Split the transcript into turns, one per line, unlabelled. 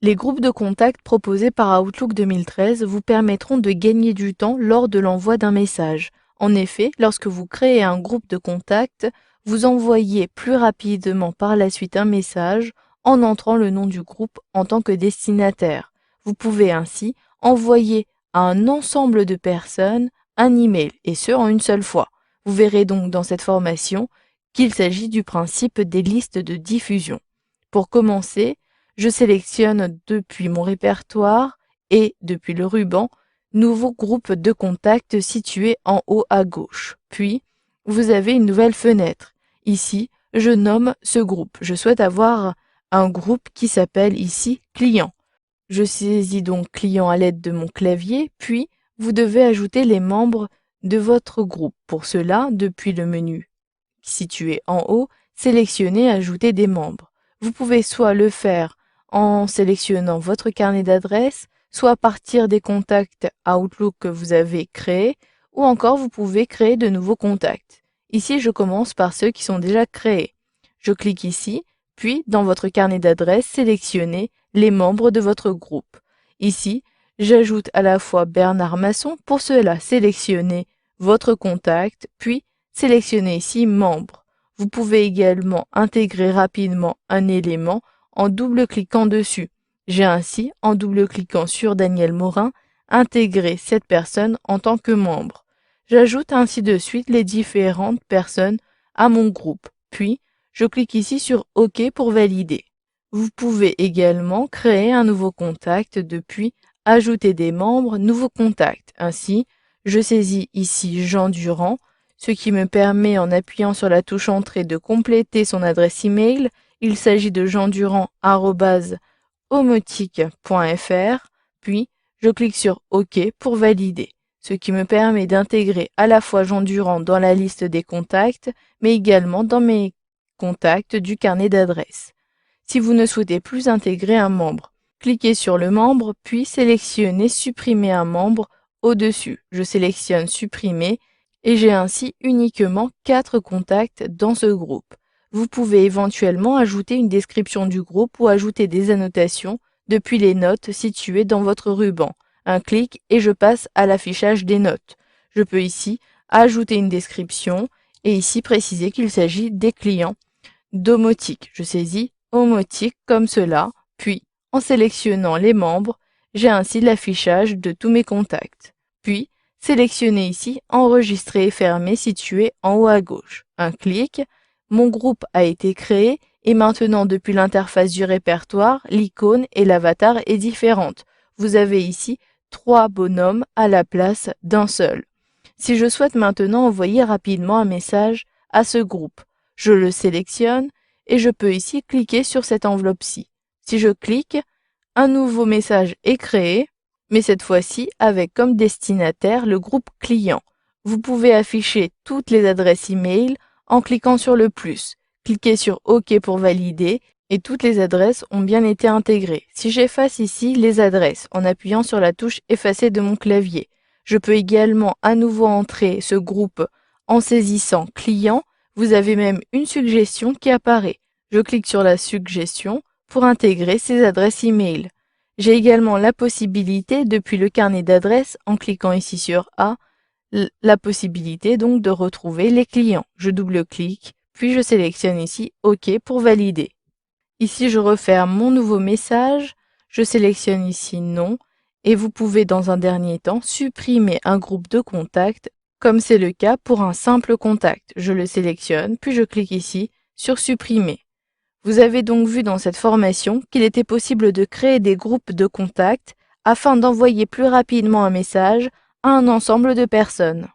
Les groupes de contact proposés par Outlook 2013 vous permettront de gagner du temps lors de l'envoi d'un message. En effet, lorsque vous créez un groupe de contact, vous envoyez plus rapidement par la suite un message en entrant le nom du groupe en tant que destinataire. Vous pouvez ainsi envoyer à un ensemble de personnes un email, et ce en une seule fois. Vous verrez donc dans cette formation qu'il s'agit du principe des listes de diffusion. Pour commencer, je sélectionne depuis mon répertoire et depuis le ruban, nouveau groupe de contact situé en haut à gauche. Puis, vous avez une nouvelle fenêtre. Ici, je nomme ce groupe. Je souhaite avoir un groupe qui s'appelle ici client. Je saisis donc client à l'aide de mon clavier, puis vous devez ajouter les membres de votre groupe. Pour cela, depuis le menu situé en haut, sélectionnez Ajouter des membres. Vous pouvez soit le faire en sélectionnant votre carnet d'adresses, soit à partir des contacts Outlook que vous avez créés, ou encore vous pouvez créer de nouveaux contacts. Ici, je commence par ceux qui sont déjà créés. Je clique ici, puis dans votre carnet d'adresses, sélectionnez les membres de votre groupe. Ici, j'ajoute à la fois Bernard Masson. Pour cela, sélectionnez votre contact, puis sélectionnez ici Membres. Vous pouvez également intégrer rapidement un élément en double-cliquant dessus. J'ai ainsi, en double-cliquant sur Daniel Morin, intégré cette personne en tant que membre. J'ajoute ainsi de suite les différentes personnes à mon groupe. Puis, je clique ici sur OK pour valider. Vous pouvez également créer un nouveau contact depuis Ajouter des membres, nouveau contact. Ainsi, je saisis ici Jean Durand, ce qui me permet en appuyant sur la touche Entrée de compléter son adresse email. Il s'agit de jeandurand@omotique.fr, puis je clique sur OK pour valider, ce qui me permet d'intégrer à la fois Jean Durand dans la liste des contacts, mais également dans mes contacts du carnet d'adresses. Si vous ne souhaitez plus intégrer un membre, cliquez sur le membre, puis sélectionnez Supprimer un membre au-dessus. Je sélectionne Supprimer et j'ai ainsi uniquement 4 contacts dans ce groupe. Vous pouvez éventuellement ajouter une description du groupe ou ajouter des annotations depuis les notes situées dans votre ruban. Un clic et je passe à l'affichage des notes. Je peux ici ajouter une description et ici préciser qu'il s'agit des clients d'Omotique. Je saisis Omotique comme cela, puis en sélectionnant les membres, j'ai ainsi l'affichage de tous mes contacts. Puis, sélectionnez ici Enregistrer et fermer situé en haut à gauche. Un clic, mon groupe a été créé et maintenant depuis l'interface du répertoire, l'icône et l'avatar est différente. Vous avez ici 3 bonhommes à la place d'un seul. Si je souhaite maintenant envoyer rapidement un message à ce groupe, je le sélectionne et je peux ici cliquer sur cette enveloppe-ci. Si je clique, un nouveau message est créé, mais cette fois-ci avec comme destinataire le groupe client. Vous pouvez afficher toutes les adresses email en cliquant sur le plus. Cliquez sur OK pour valider et toutes les adresses ont bien été intégrées. Si j'efface ici les adresses en appuyant sur la touche Effacer de mon clavier, je peux également à nouveau entrer ce groupe en saisissant client. Vous avez même une suggestion qui apparaît. Je clique sur la suggestion pour intégrer ces adresses email. J'ai également la possibilité, depuis le carnet d'adresses, en cliquant ici sur A, la possibilité donc de retrouver les clients. Je double-clique, puis je sélectionne ici OK pour valider. Ici, je referme mon nouveau message, je sélectionne ici Non, et vous pouvez dans un dernier temps supprimer un groupe de contacts, comme c'est le cas pour un simple contact. Je le sélectionne, puis je clique ici sur Supprimer. Vous avez donc vu dans cette formation qu'il était possible de créer des groupes de contacts afin d'envoyer plus rapidement un message à un ensemble de personnes.